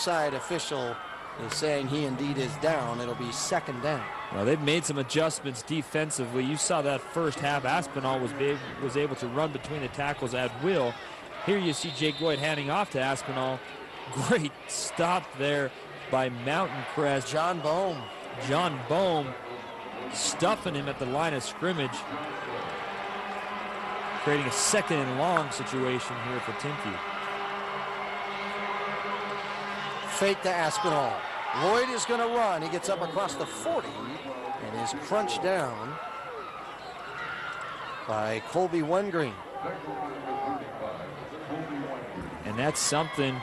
side official is saying he indeed is down. It'll be second down. Well, they've made some adjustments defensively. You saw that first half. Aspinall was able to run between the tackles at will. Here you see Jake Lloyd handing off to Aspinall. Great stop there by Mountain Crest. John Bohm stuffing him at the line of scrimmage, creating a second and long situation here for Timp. Fake to Aspinall. Lloyd is going to run. He gets up across the 40 and is crunched down by Colby Wengreen. And that's something.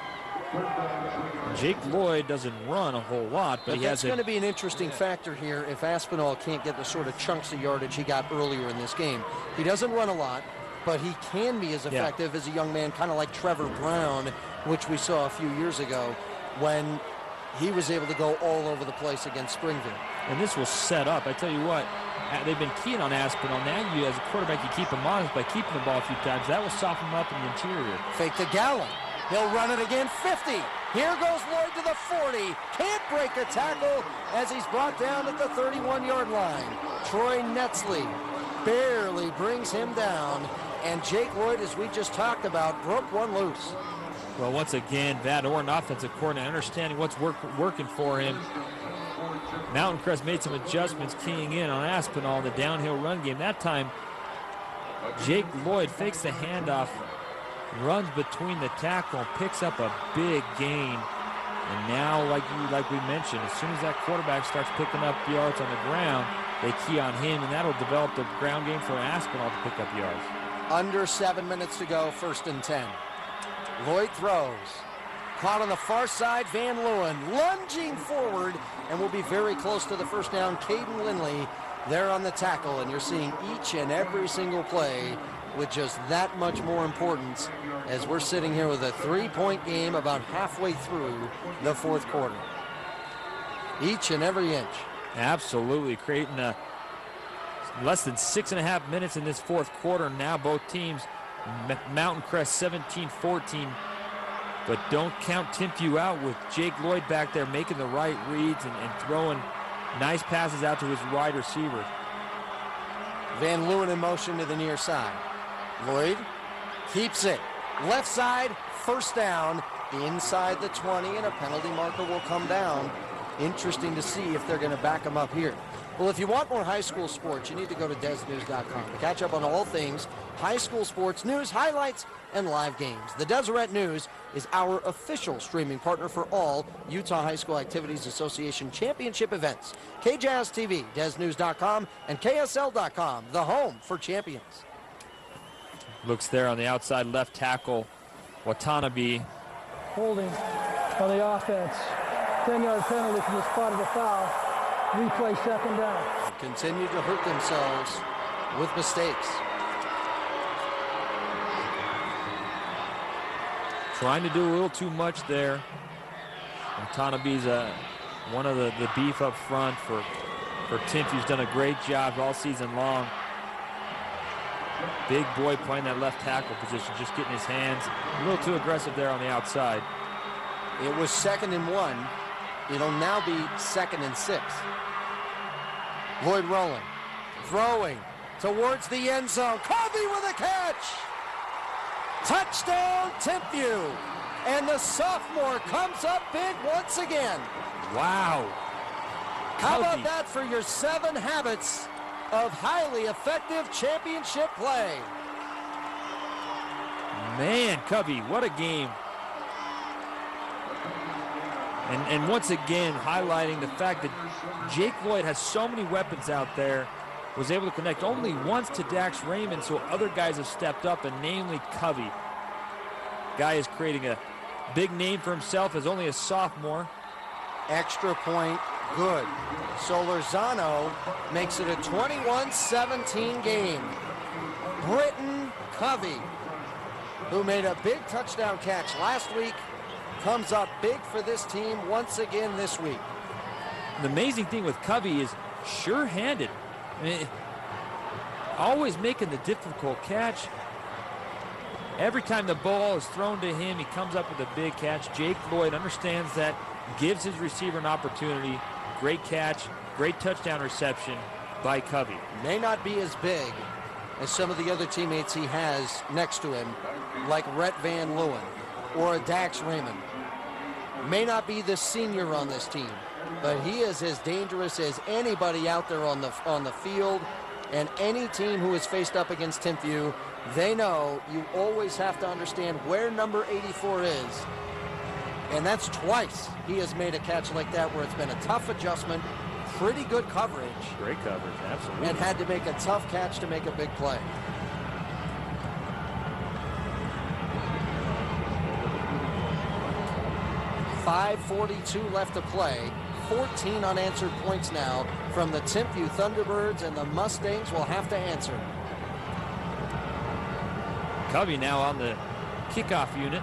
Jake Lloyd doesn't run a whole lot, but that's going to be an interesting factor here if Aspinall can't get the sort of chunks of yardage he got earlier in this game. He doesn't run a lot, but he can be as effective as a young man, kind of like Trevor Brown, which we saw a few years ago when he was able to go all over the place against Springfield. And this will set up. I tell you what, they've been keying on Aspinall. Now you, as a quarterback, you keep him honest by keeping the ball a few times. That will soften him up in the interior. Fake to Gallen. He'll run it again, 50. Here goes Lloyd to the 40. Can't break a tackle as he's brought down at the 31-yard line. Troy Netzley barely brings him down. And Jake Lloyd, as we just talked about, broke one loose. Well, once again, Van Orn, offensive coordinator, understanding what's working for him. Mountain Crest made some adjustments, keying in on Aspinall in the downhill run game. That time, Jake Lloyd fakes the handoff, runs between the tackle, picks up a big gain. And now, like we mentioned, as soon as that quarterback starts picking up yards on the ground, they key on him, and that'll develop the ground game for Aspinall to pick up yards. Under 7 minutes to go, 1st and 10. Lloyd throws. Caught on the far side, Van Leeuwen lunging forward, and will be very close to the first down. Caden Lindley there on the tackle, and you're seeing each and every single play with just that much more importance as we're sitting here with a 3-point game about halfway through the 4th quarter. Each and every inch. Absolutely, creating a less than 6.5 minutes in this 4th quarter. Now both teams, Mountain Crest 17-14, but don't count Timp out with Jake Lloyd back there making the right reads and throwing nice passes out to his wide receiver. Van Leeuwen in motion to the near side. Lloyd keeps it. Left side, first down, inside the 20, and a penalty marker will come down. Interesting to see if they're going to back him up here. Well, if you want more high school sports, you need to go to DesNews.com to catch up on all things high school sports news, highlights, and live games. The Deseret News is our official streaming partner for all Utah High School Activities Association championship events. KJZZ TV, DesNews.com, and KSL.com, the home for champions. Looks there on the outside left tackle, Watanabe. Holding on the offense. 10-yard penalty from the spot of the foul. Replay, second down. Continue to hurt themselves with mistakes. Trying to do a little too much there. Watanabe's one of the beef up front for Timp. He's done a great job all season long. Big boy playing that left tackle position, just getting his hands a little too aggressive there on the outside. It was 2nd and 1. It'll now be 2nd and 6. Lloyd rolling, throwing towards the end zone. Covey with a catch. Touchdown, Timp. And the sophomore comes up big once again. Wow. How about that for your 7 habits of highly effective championship play? Man, Covey, what a game. And once again, highlighting the fact that Jake Lloyd has so many weapons out there, was able to connect only once to Dax Raymond, so other guys have stepped up, and namely Covey. Guy is creating a big name for himself as only a sophomore. Extra point, good. Solorzano makes it a 21-17 game. Britton Covey, who made a big touchdown catch last week, comes up big for this team once again this week. The amazing thing with Covey is sure-handed. I mean, always making the difficult catch. Every time the ball is thrown to him, he comes up with a big catch. Jake Lloyd understands that, gives his receiver an opportunity. Great catch, great touchdown reception by Covey. May not be as big as some of the other teammates he has next to him, like Rhett Van Leeuwen or a Dax Raymond. May not be the senior on this team, but he is as dangerous as anybody out there on the field. And any team who is faced up against Timpview, they know you always have to understand where number 84 is. And that's twice he has made a catch like that where it's been a tough adjustment, pretty good coverage. Great coverage, absolutely. And had to make a tough catch to make a big play. .5:42 left to play. 14 unanswered points now from the Timpview Thunderbirds, and the Mustangs will have to answer. Covey now on the kickoff unit.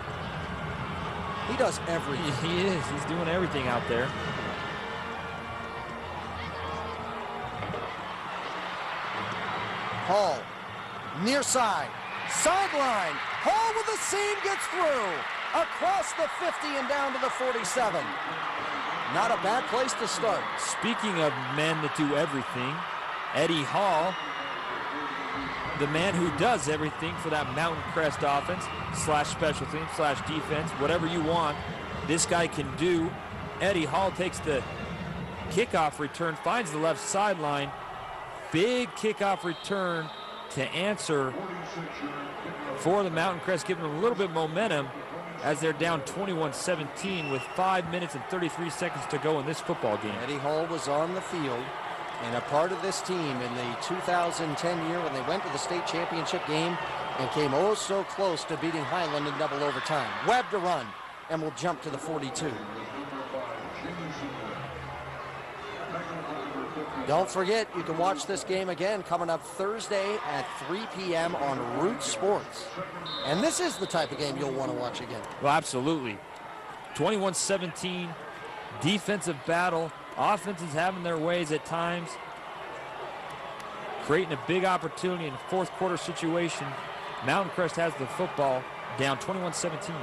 He does everything. He is. He's doing everything out there. Hall, near side, sideline. Hall with a seam gets through. Across the 50 and down to the 47. Not a bad place to start. Speaking of men that do everything, Eddie Hall, the man who does everything for that Mountain Crest offense, slash special teams, slash defense, whatever you want, this guy can do. Eddie Hall takes the kickoff return, finds the left sideline. Big kickoff return to answer for the Mountain Crest, giving them a little bit of momentum as they're down 21-17 with 5 minutes and 33 seconds to go in this football game. Eddie Hall was on the field and a part of this team in the 2010 year when they went to the state championship game and came oh so close to beating Highland in double overtime. Webb to run, and will jump to the 42. Don't forget, you can watch this game again coming up Thursday at 3 p.m. on Root Sports. And this is the type of game you'll want to watch again. Well, absolutely. 21-17, defensive battle. Offenses having their ways at times. Creating a big opportunity in a fourth quarter situation. Mountain Crest has the football down 21-17.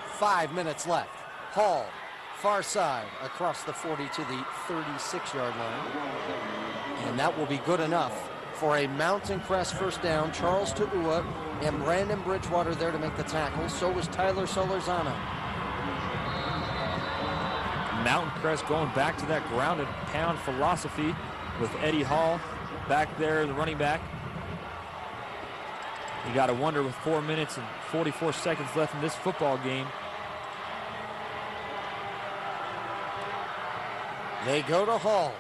5 minutes left. Hall, far side, across the 40 to the 36-yard line. And that will be good enough for a Mountain Crest first down. Charles Tu'ua and Brandon Bridgewater there to make the tackle. So was Tyler Solorzano. Mountain Crest going back to that ground and pound philosophy with Eddie Hall back there, the running back. You got to wonder with 4 minutes and 44 seconds left in this football game. They go to Hall.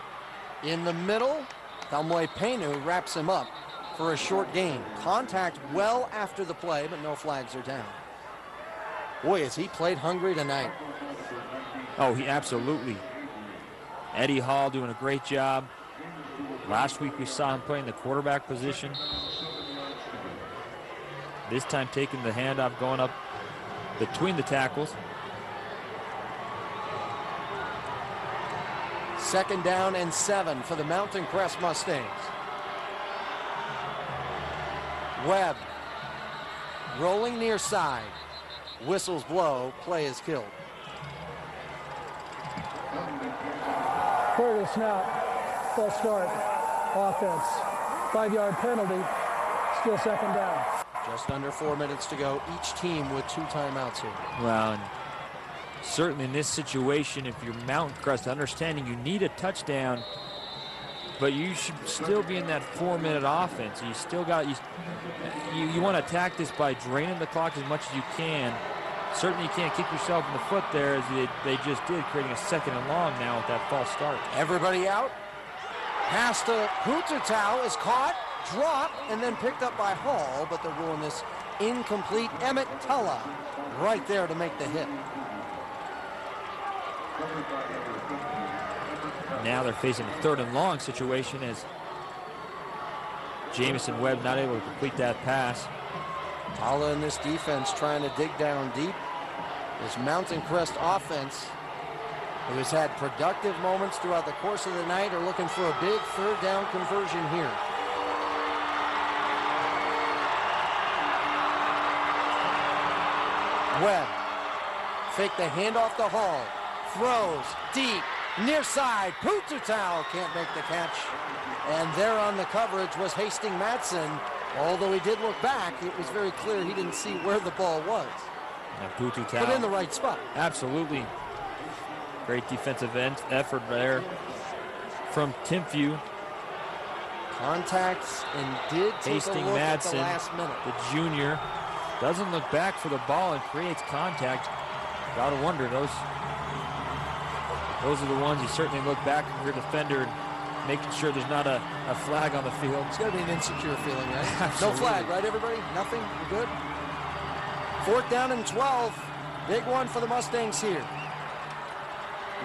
In the middle, Talmoy Penu wraps him up for a short gain. Contact well after the play, but no flags are down. Boy, has he played hungry tonight. Oh, he absolutely. Eddie Hall doing a great job. Last week we saw him playing the quarterback position. This time taking the handoff, going up between the tackles. Second down and 7 for the Mountain Crest Mustangs. Webb rolling near side. Whistles blow, play is killed. Clear the snap, false start, offense. 5-yard penalty, still second down. Just under 4 minutes to go, each team with 2 timeouts here. Well, and certainly in this situation, if you're Mountain Crest, understanding you need a touchdown, but you should still be in that 4-minute offense. You still got, you want to attack this by draining the clock as much as you can. Certainly you can't kick yourself in the foot there as they just did, creating a second and long now with that false start. Everybody out. Pass to Hutertau is caught, dropped, and then picked up by Hall, but they're ruling this incomplete. Emmett Tulla right there to make the hit. Now they're facing a third and long situation as Jamison Webb not able to complete that pass. Tulla in this defense trying to dig down deep. This Mountain Crest offense, who has had productive moments throughout the course of the night, are looking for a big third down conversion here. Webb. Fake the handoff to Hall. Throws deep. Near side. Pututau can't make the catch. And there on the coverage was Hastings Madsen. Although he did look back, it was very clear he didn't see where the ball was. And Pututau. But in the right spot. Absolutely. Great defensive effort there from Timp. Contacts and did take Hastings a look at the Madsen, last minute. the junior, doesn't look back for the ball and creates contact. Gotta wonder, those are the ones you certainly look back at your defender, making sure there's not a flag on the field. It's got to be an insecure feeling, right? Absolutely. No flag, right, everybody? Nothing? We're good? 4th down and 12. Big one for the Mustangs here.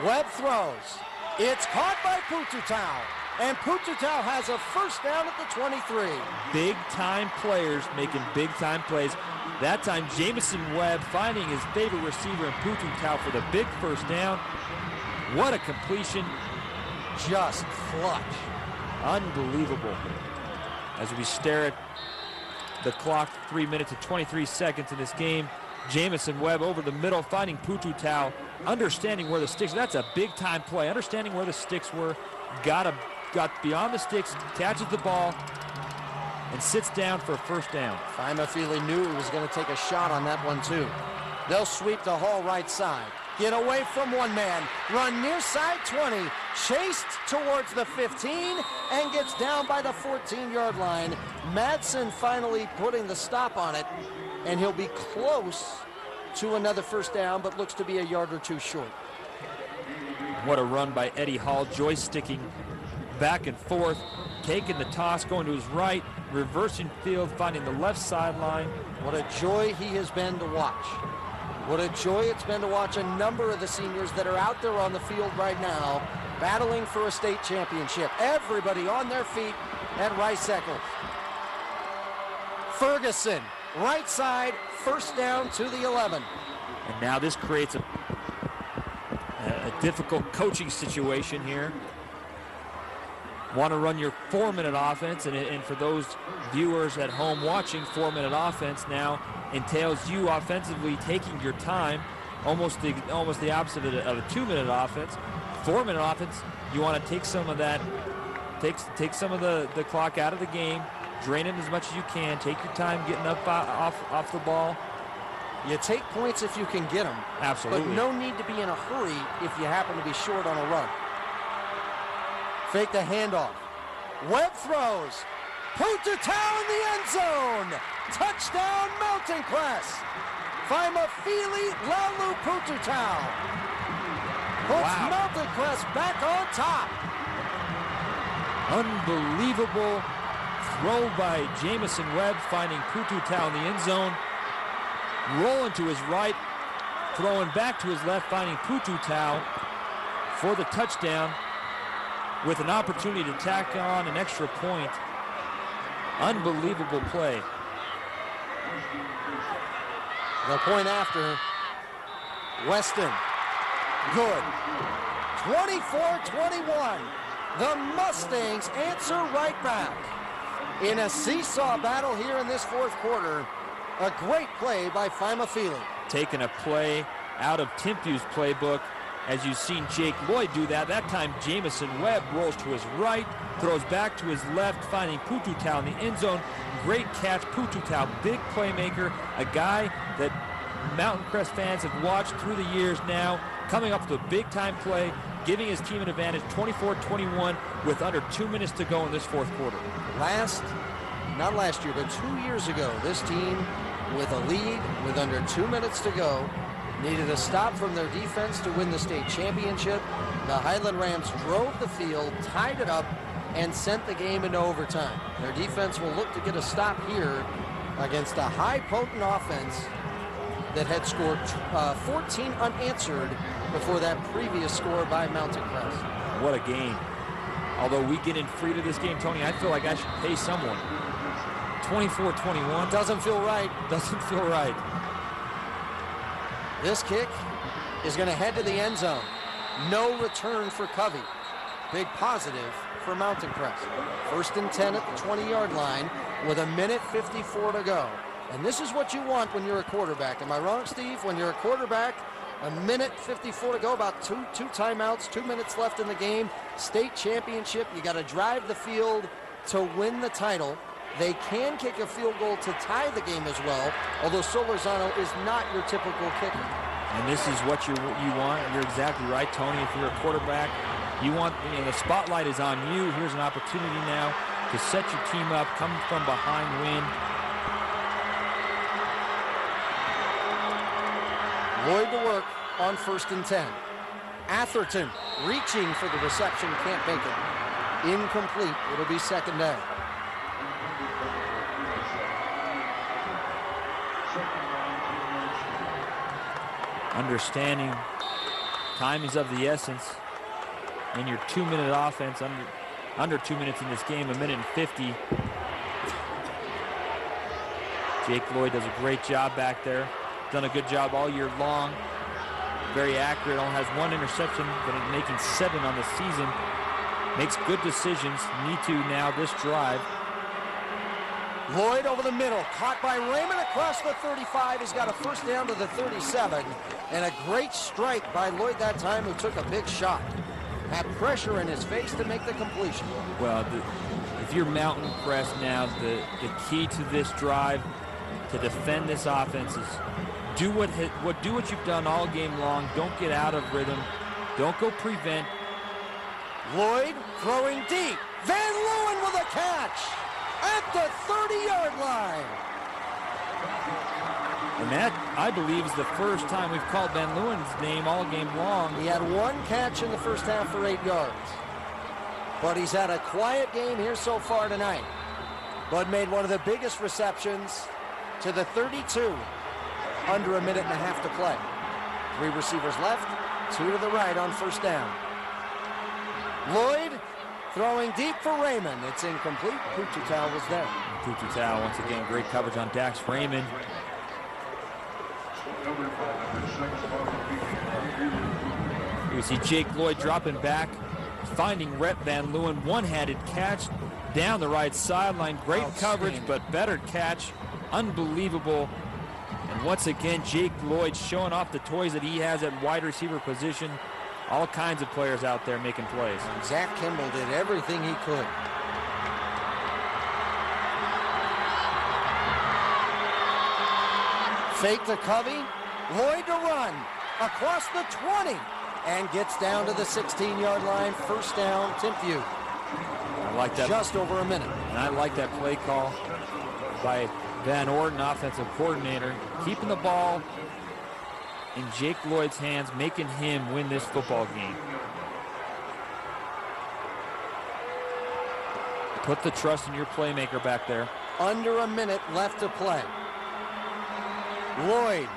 Webb throws. It's caught by Pututau. And Pututau has a first down at the 23. Big-time players making big-time plays. That time, Jamison Webb finding his favorite receiver in Pututau for the big first down. What a completion. Just clutch. Unbelievable. As we stare at the clock, 3 minutes and 23 seconds in this game, Jamison Webb over the middle, finding Pututau, understanding where the sticks, that's a big-time play, understanding where the sticks were, got beyond the sticks, catches the ball, and sits down for a first down. Feely knew he was going to take a shot on that one, too. They'll sweep the Hall right side. Get away from one man. Run near side 20. Chased towards the 15 and gets down by the 14-yard line. Madsen finally putting the stop on it, and he'll be close to another first down, but looks to be a yard or two short. What a run by Eddie Hall, joysticking back and forth, taking the toss, going to his right, reversing field, finding the left sideline. What a joy he has been to watch. What a joy it's been to watch a number of the seniors that are out there on the field right now battling for a state championship. Everybody on their feet at Rice Eccles. Ferguson, right side, first down to the 11. And now this creates a difficult coaching situation here. Want to run your 4-minute offense, and for those viewers at home watching, 4-minute offense now entails you offensively taking your time, almost the opposite of a 2-minute offense. 4-minute offense, you want to take some of that, take some of the clock out of the game, drain it as much as you can, take your time getting up off the ball. You take points if you can get them. Absolutely. But no need to be in a hurry if you happen to be short on a run. Fake the handoff. Webb throws. Pututau in the end zone. Touchdown, Mountain Crest. Feely Lalu Pututau puts Mountain Crest back on top. Unbelievable throw by Jamison Webb, finding Pututau in the end zone. Rolling to his right, throwing back to his left, finding Pututau for the touchdown, with an opportunity to tack on an extra point. Unbelievable play. The point after, Weston, good. 24-21. The Mustangs answer right back. In a seesaw battle here in this fourth quarter, a great play by Feely. Taking a play out of Timp's playbook, as you've seen Jake Lloyd do that. That time Jamison Webb rolls to his right, throws back to his left, finding Pututau in the end zone. Great catch, Pututau, big playmaker, a guy that Mountain Crest fans have watched through the years now, coming up with a big-time play, giving his team an advantage, 24-21, with under 2 minutes to go in this fourth quarter. Not last year, but 2 years ago, this team with a lead, with under 2 minutes to go, needed a stop from their defense to win the state championship. The Highland Rams drove the field, tied it up, and sent the game into overtime. Their defense will look to get a stop here against a high potent offense that had scored 14 unanswered before that previous score by Mountain Crest. What a game. Although we get in free to this game, Tony, I feel like I should pay someone. 24-21. Doesn't feel right. Doesn't feel right. This kick is going to head to the end zone. No return for Covey. Big positive for Mountain Crest. 1st and 10 at the 20-yard line with 1:54 to go. And this is what you want when you're a quarterback. Am I wrong, Steve? When you're a quarterback, a minute 54 to go, about two timeouts, 2 minutes left in the game, state championship, you got to drive the field to win the title. They can kick a field goal to tie the game as well, although Solorzano is not your typical kicker. And this is what you want. You're exactly right, Tony. If you're a quarterback, you want, the spotlight is on you. Here's an opportunity now to set your team up, come from behind, win. Lloyd to work on 1st and 10. Atherton reaching for the reception, can't make it. Incomplete. It'll be 2nd down. Understanding time is of the essence in your 2-minute offense, under 2 minutes in this game, 1:50. Jake Lloyd does a great job back there. Done a good job all year long. Very accurate, only has 1 interception, but making 7 on the season. Makes good decisions. Need to now this drive. Lloyd over the middle, caught by Raymond across the 35. He's got a 1st down to the 37, and a great strike by Lloyd that time, who took a big shot. Had pressure in his face to make the completion. Well, if you're Mountain Crest now, the key to this drive, to defend this offense, is do what you've done all game long. Don't get out of rhythm. Don't go prevent. Lloyd throwing deep. Van Leeuwen with a catch at the 30-yard line. And that, I believe, is the first time we've called Van Leeuwen's name all game long. He had 1 catch in the first half for 8 yards. But he's had a quiet game here so far tonight. Bud made one of the biggest receptions to the 32. Under 1.5 minutes to play. 3 receivers left, 2 to the right on 1st down. Lloyd throwing deep for Raymond. It's incomplete. Pututau was there. Pututau, once again, great coverage on Dax Raymond. You see Jake Lloyd dropping back, finding Rhett Van Leeuwen. One-handed catch down the right sideline. Great coverage, but better catch. Unbelievable. And once again, Jake Lloyd showing off the toys that he has at wide receiver position. All kinds of players out there making plays. Zach Kimball did everything he could. Fake to Covey. Lloyd to run across the 20 and gets down to the 16-yard line. 1st down, Timp. I like that. Just over a minute. And I like that play call by Van Orden, offensive coordinator, keeping the ball in Jake Lloyd's hands, making him win this football game. Put the trust in your playmaker back there. Under a minute left to play. Lloyd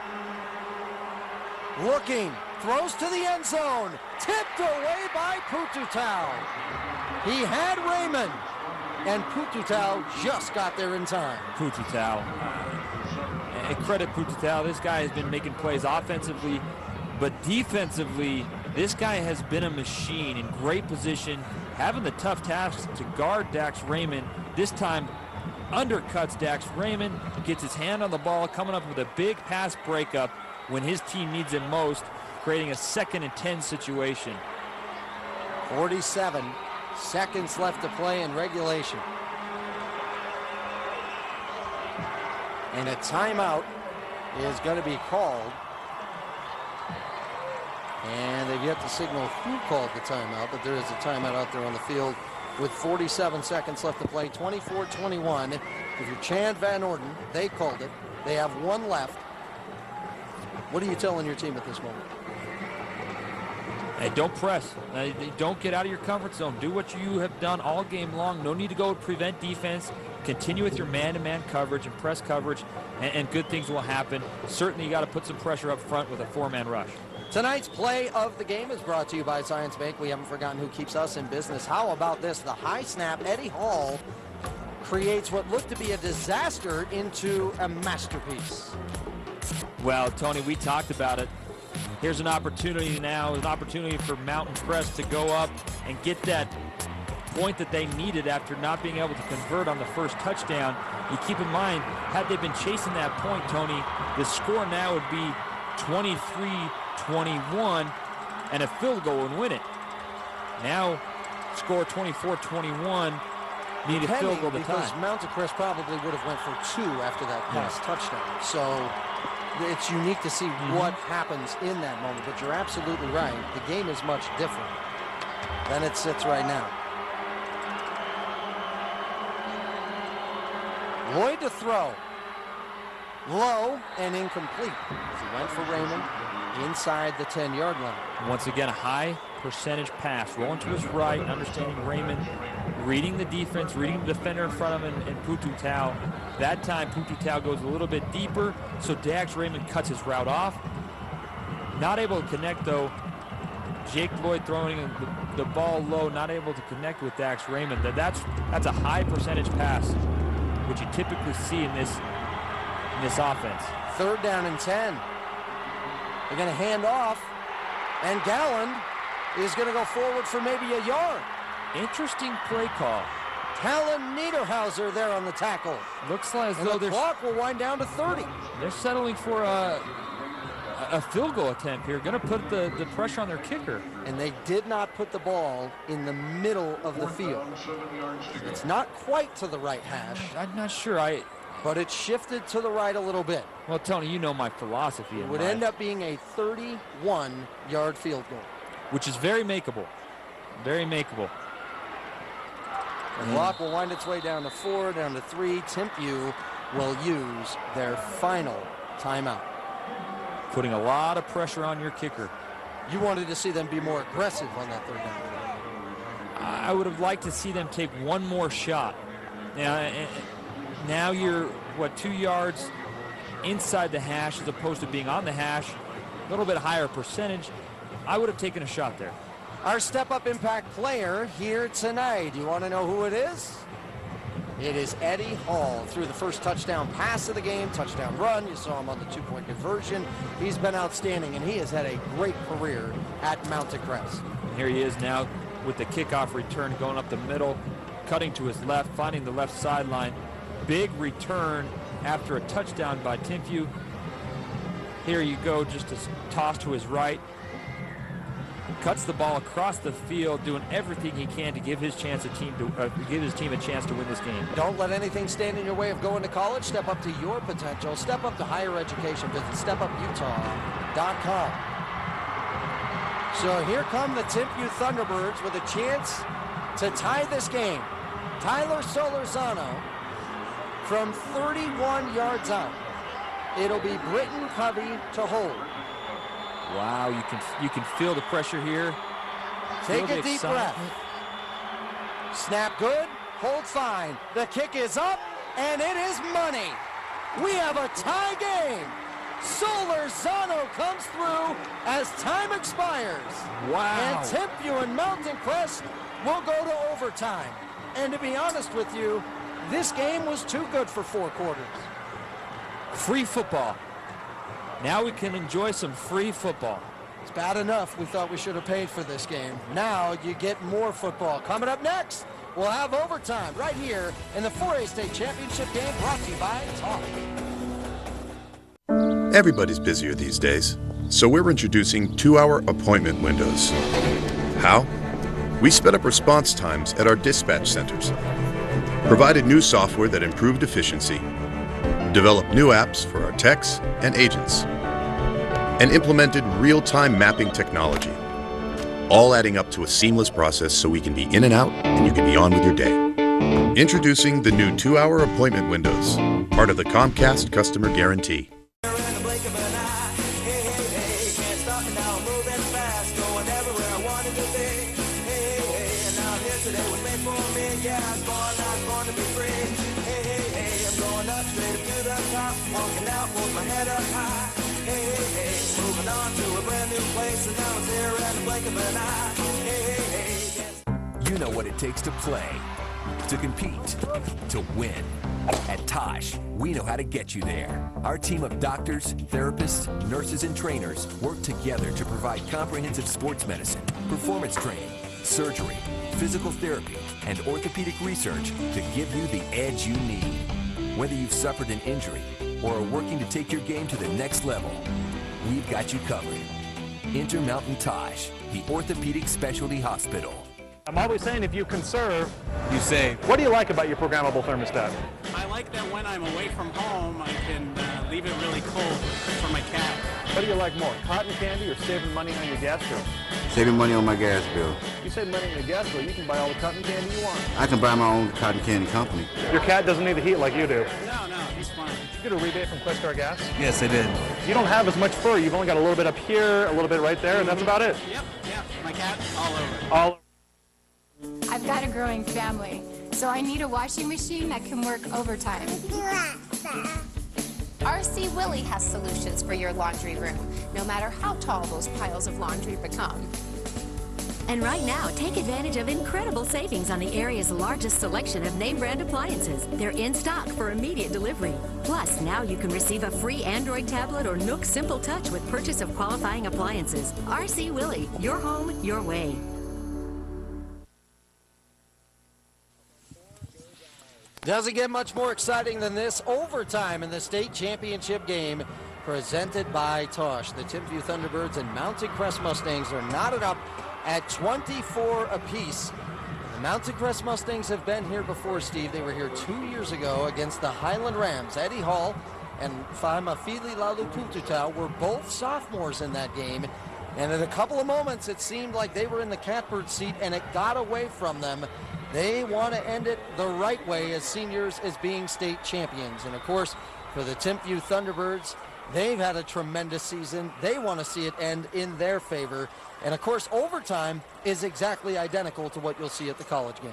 looking, throws to the end zone, tipped away by Pututau. He had Raymond, and Pututau just got there in time. Pututau. And credit Pututau. This guy has been making plays offensively, but defensively, this guy has been a machine in great position, having the tough task to guard Dax Raymond. This time, undercuts Dax Raymond, gets his hand on the ball, coming up with a big pass breakup when his team needs it most, creating a 2nd and 10 situation. 47 seconds left to play in regulation. And a timeout is going to be called. And they've yet to signal who called the timeout, but there is a timeout out there on the field with 47 seconds left to play, 24-21. If you're Chad Van Orden, they called it. They have 1 left. What are you telling your team at this moment? Hey, don't press. Don't get out of your comfort zone. Do what you have done all game long. No need to go prevent defense. Continue with your man-to-man coverage and press coverage, and good things will happen. Certainly, you got to put some pressure up front with a 4-man rush. Tonight's play of the game is brought to you by Science Bank. We haven't forgotten who keeps us in business. How about this? The high snap, Eddie Hall creates what looked to be a disaster into a masterpiece. Well, Tony, we talked about it. Here's an opportunity now, an opportunity for Mountain Crest to go up and get that point that they needed after not being able to convert on the first touchdown. You keep in mind, had they been chasing that point, Tony, the score now would be 23-21, and a field goal would win it. Now, score 24-21, need a field goal to tie. Because Mountain Crest probably would have went for 2 after that pass touchdown. So it's unique to see what happens in that moment. But you're absolutely right. The game is much different than it sits right now. Lloyd to throw. Low and incomplete. He went for Raymond inside the 10-yard line. Once again, a high percentage pass. Rolling to his right, understanding Raymond, reading the defense, reading the defender in front of him, and Putu Tau. That time, Putu Tau goes a little bit deeper, so Dax Raymond cuts his route off. Not able to connect, though. Jake Lloyd throwing the ball low, not able to connect with Dax Raymond. That's a high percentage pass, which you typically see in this offense. 3rd down and 10. They're going to hand off, and Galland is going to go forward for maybe a yard. Interesting play call. Talon Niederhauser there on the tackle. Looks like as And though the clock will wind down to 30. They're settling for a field goal attempt here. Going to put the pressure on their kicker. And they did not put the ball in the middle of the field. It's not quite to the right hash. I'm not sure. But it shifted to the right a little bit. Well, Tony, you know my philosophy. It would end up being a 31-yard field goal. Which is very makeable. Very makeable. The clock will wind its way down to 4, down to 3. Timpu will use their final timeout. Putting a lot of pressure on your kicker. You wanted to see them be more aggressive on that 3rd down. I would have liked to see them take one more shot. Now you're, 2 yards inside the hash as opposed to being on the hash. A little bit higher percentage. I would have taken a shot there. Our step-up impact player here tonight. You want to know who it is? It is Eddie Hall. Through the first touchdown pass of the game, touchdown run. You saw him on the 2-point conversion. He's been outstanding, and he has had a great career at Mountain Crest. Here he is now with the kickoff return going up the middle, cutting to his left, finding the left sideline. Big return after a touchdown by Timpu. Here you go, just a toss to his right. Cuts the ball across the field, doing everything he can to give his team a chance to win this game. Don't let anything stand in your way of going to college. Step up to your potential. Step up to higher education. Visit stepuputah.com. So here come the Timpu Thunderbirds with a chance to tie this game. Tyler Solorzano from 31 yards out. It'll be Britton Covey to hold. Wow, you can feel the pressure here. Take a deep breath. Snap good, hold fine. The kick is up, and it is money. We have a tie game. Solorzano comes through as time expires. Wow. And Timpu and Mountain Crest will go to overtime. And to be honest with you, this game was too good for 4 quarters. Free football. Now we can enjoy some free football. It's bad enough we thought we should have paid for this game. Now you get more football. Coming up next, we'll have overtime right here in the 4A State Championship game, brought to you by Talk. Everybody's busier these days, so we're introducing 2-hour appointment windows. How? We sped up response times at our dispatch centers, provided new software that improved efficiency, developed new apps for our techs and agents, and implemented real-time mapping technology, all adding up to a seamless process so we can be in and out and you can be on with your day. Introducing the new 2-hour appointment windows, part of the Comcast Customer Guarantee. You know what it takes to play, to compete, to win. At Tosh, we know how to get you there. Our team of doctors, therapists, nurses, and trainers work together to provide comprehensive sports medicine, performance training, surgery, physical therapy, and orthopedic research to give you the edge you need. Whether you've suffered an injury or are working to take your game to the next level, we've got you covered. Intermountain Tosh, the orthopedic specialty hospital. I'm always saying if you conserve, you save. What do you like about your programmable thermostat? I like that when I'm away from home, I can leave it really cold for my cat. What do you like more, cotton candy or saving money on your gas bill? Saving money on my gas bill. You save money on your gas bill, you can buy all the cotton candy you want. I can buy my own cotton candy company. Your cat doesn't need the heat like you do. No, he's fine. Did you get a rebate from Crest High Gas? Yes, I did. You don't have as much fur. You've only got a little bit up here, a little bit right there, and that's about it. Yep. My cat's all over. All I've got a growing family, so I need a washing machine that can work overtime. RC Willie has solutions for your laundry room, no matter how tall those piles of laundry become. And right now, take advantage of incredible savings on the area's largest selection of name brand appliances. They're in stock for immediate delivery. Plus, now you can receive a free Android tablet or Nook Simple Touch with purchase of qualifying appliances. RC Willie, your home, your way. Doesn't get much more exciting than this. Overtime in the state championship game presented by Tosh. The Timp Thunderbirds and Mountain Crest Mustangs are knotted up at 24 apiece. The Mountain Crest Mustangs have been here before, Steve. They were here 2 years ago against the Highland Rams. Eddie Hall and Famafili Lalupututau were both sophomores in that game. And in a couple of moments, it seemed like they were in the catbird seat, and it got away from them. They want to end it the right way as seniors, as being state champions. And of course, for the Timp Thunderbirds, they've had a tremendous season. They want to see it end in their favor. And of course, overtime is exactly identical to what you'll see at the college game.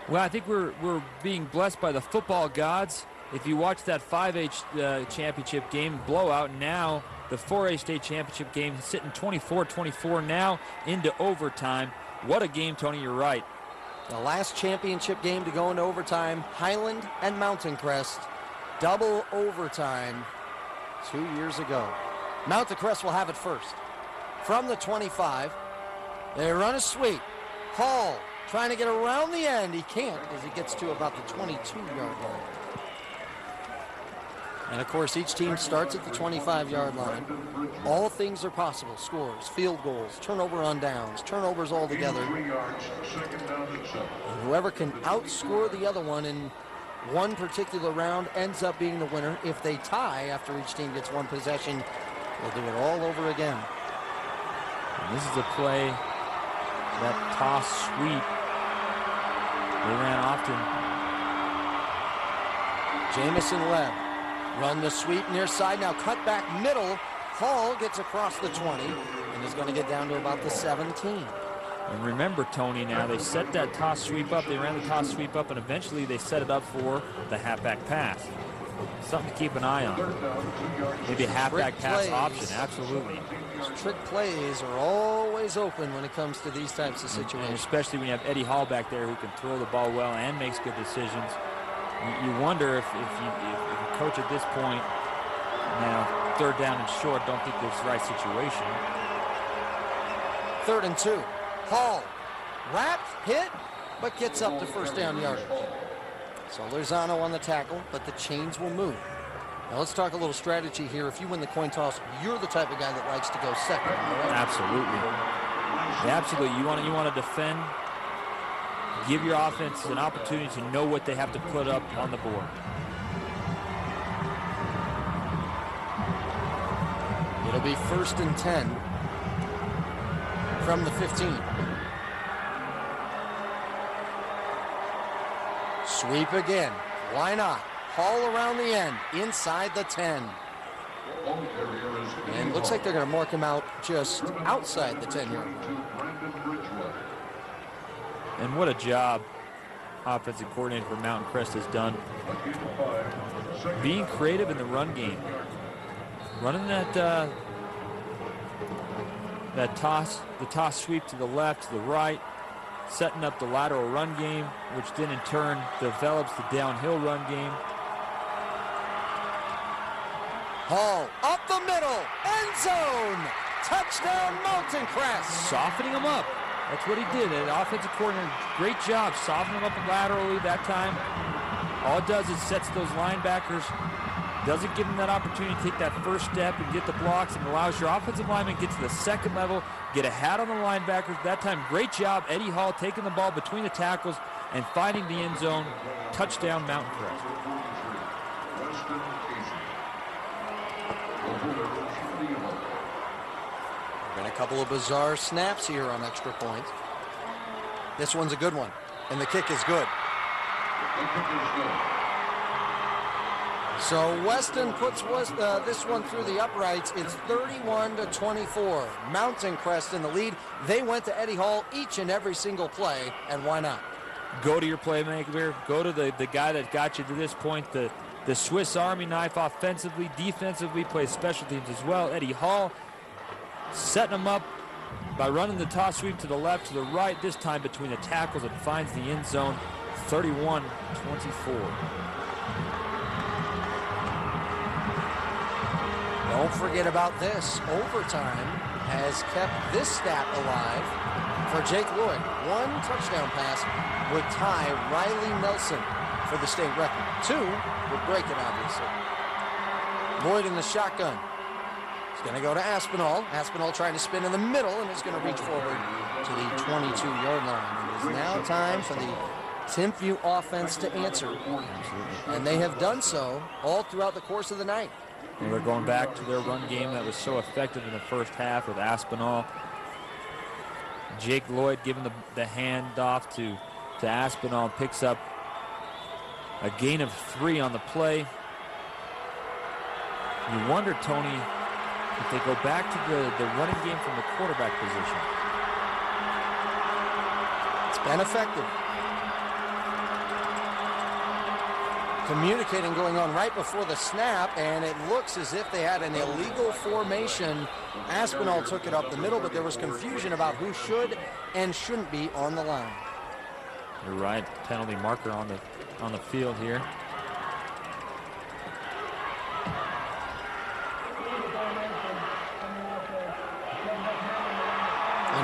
Well, I think we're being blessed by the football gods. If you watch that 5A championship game blowout, now the 4A state championship game sitting 24-24 now into overtime. What a game, Tony, you're right. The last championship game to go into overtime, Highland and Mountain Crest, double overtime 2 years ago. Mountain Crest will have it first. From the 25, they run a sweep. Hall trying to get around the end. He can't as he gets to about the 22-yard line. And of course, each team starts at the 25-yard line. All things are possible. Scores, field goals, turnover on downs, turnovers all together. And whoever can outscore the other one in one particular round ends up being the winner. If they tie after each team gets one possession, they'll do it all over again. And this is a play, that toss sweep. They ran often. Jamison Webb. Run the sweep near side, now cut back middle. Hall gets across the 20 and is going to get down to about the 17. And remember, Tony, now they set that toss sweep up. They ran the toss sweep up, and eventually they set it up for the halfback pass. Something to keep an eye on. Maybe a halfback pass option, absolutely. Trick plays are always open when it comes to these types of situations. And especially when you have Eddie Hall back there who can throw the ball well and makes good decisions. You wonder if you coach at this point, now third down and short, don't think this is the right situation. 3rd and 2. Hall wrapped, hit, but gets up to first down yardage. So Lozano on the tackle, but the chains will move. Now let's talk a little strategy here. If you win the coin toss, you're the type of guy that likes to go second. Right? Absolutely. Yeah, absolutely. You want to defend. Give your offense an opportunity to know what they have to put up on the board. It'll be 1st and 10 from the 15. Sweep again. Why not? Hall around the end, inside the 10. And looks like they're going to mark him out just outside the 10-yard line. And what a job offensive coordinator for Mountain Crest has done. Being creative in the run game. Running the toss sweep to the left, to the right, setting up the lateral run game, which then in turn develops the downhill run game. Hall up the middle, end zone, touchdown Mountain Crest. Softening them up. That's what he did. And offensive coordinator, great job softening them up laterally that time. All it does is sets those linebackers, doesn't give them that opportunity to take that first step and get the blocks, and allows your offensive lineman to get to the second level, get a hat on the linebackers. That time, great job. Eddie Hall taking the ball between the tackles and finding the end zone. Touchdown, Mountain Crest. Been a couple of bizarre snaps here on extra points. This one's a good one, and the kick is good. So Weston puts this one through the uprights. It's 31-24. Mountain Crest in the lead. They went to Eddie Hall each and every single play, and why not? Go to your playmaker. Go to the guy that got you to this point. The Swiss Army knife offensively, defensively, plays special teams as well. Eddie Hall setting them up by running the toss sweep to the left, to the right, this time between the tackles, and finds the end zone. 31-24. Don't forget about this. Overtime has kept this stat alive for Jake Lloyd. One touchdown pass would tie Riley Nelson for the state record. Two would break it, obviously. Lloyd in the shotgun. He's going to go to Aspinall. Aspinall trying to spin in the middle, and is going to reach forward to the 22-yard line. It is now time for the Timpview offense to answer. And they have done so all throughout the course of the night. And they're going back to their run game that was so effective in the first half with Aspinall. Jake Lloyd giving the handoff to Aspinall, picks up a gain of 3 on the play. You wonder, Tony, if they go back to the running game from the quarterback position. It's been effective. Communicating going on right before the snap, and it looks as if they had an illegal formation. Aspinall took it up the middle, but there was confusion about who should and shouldn't be on the line. You're right. Penalty marker on the field here.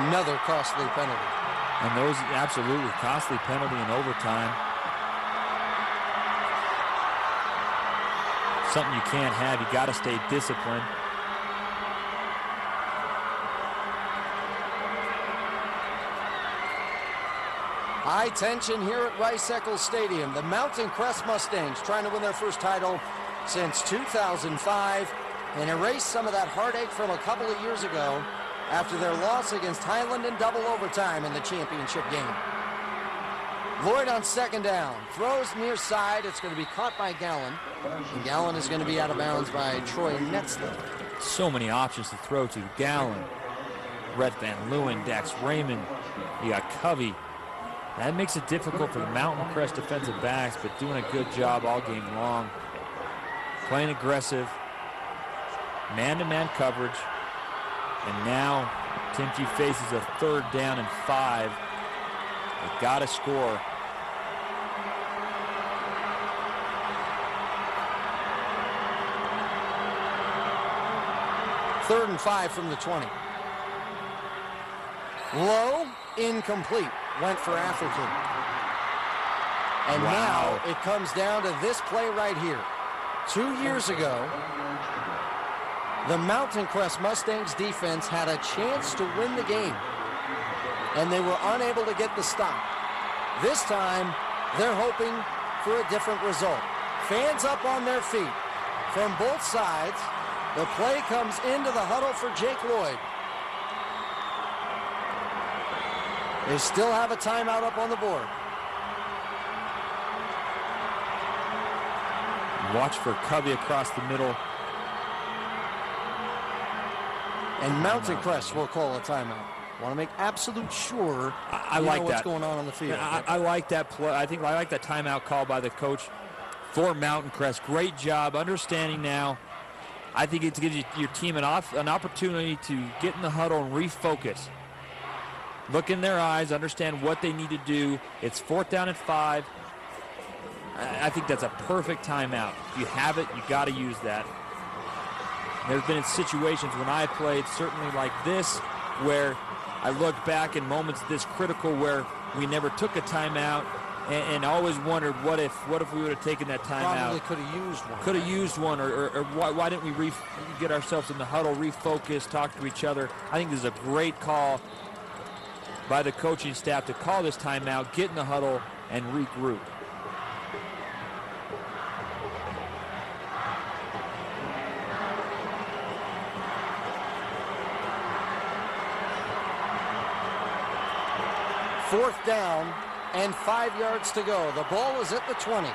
Another costly penalty. And those absolutely costly penalty in overtime. Something you can't have. You got to stay disciplined. High tension here at Rice-Eccles Stadium. The Mountain Crest Mustangs trying to win their first title since 2005 and erase some of that heartache from a couple of years ago after their loss against Highland in double overtime in the championship game. Lloyd on second down, throws near side. It's going to be caught by Gallen. And Gallen is going to be out of bounds by Troy Netzler. So many options to throw to. Gallen, Rhett Van Leeuwen, Dax Raymond. You got Covey. That makes it difficult for the Mountain Crest defensive backs, but doing a good job all game long. Playing aggressive, man-to-man coverage. And now Timpview faces a 3rd down and 5. They got to score. Third and 5 from the 20. Low, incomplete. Went for Atherton. And now it comes down to this play right here. 2 years ago, the Mountain Crest Mustangs defense had a chance to win the game, and they were unable to get the stop. This time, they're hoping for a different result. Fans up on their feet from both sides. The play comes into the huddle for Jake Lloyd. They still have a timeout up on the board. Watch for Covey across the middle. And Mountain Crest will call a timeout. Want to make absolute sure I like what's that. going on the field. I like that play. I like that timeout call by the coach for Mountain Crest. Great job understanding now. I think it gives your team an opportunity to get in the huddle and refocus. Look in their eyes, understand what they need to do. It's 4th down and 5. I think that's a perfect timeout. If you have it, you got to use that. There's been situations when I played, certainly like this, where I look back in moments this critical where we never took a timeout and always wondered what if we would have taken that timeout. Probably could have used one. Could have used one, or why didn't we get ourselves in the huddle, refocus, talk to each other. I think this is a great call by the coaching staff to call this timeout, get in the huddle, and regroup. Fourth down and 5 yards to go. The ball is at the 20.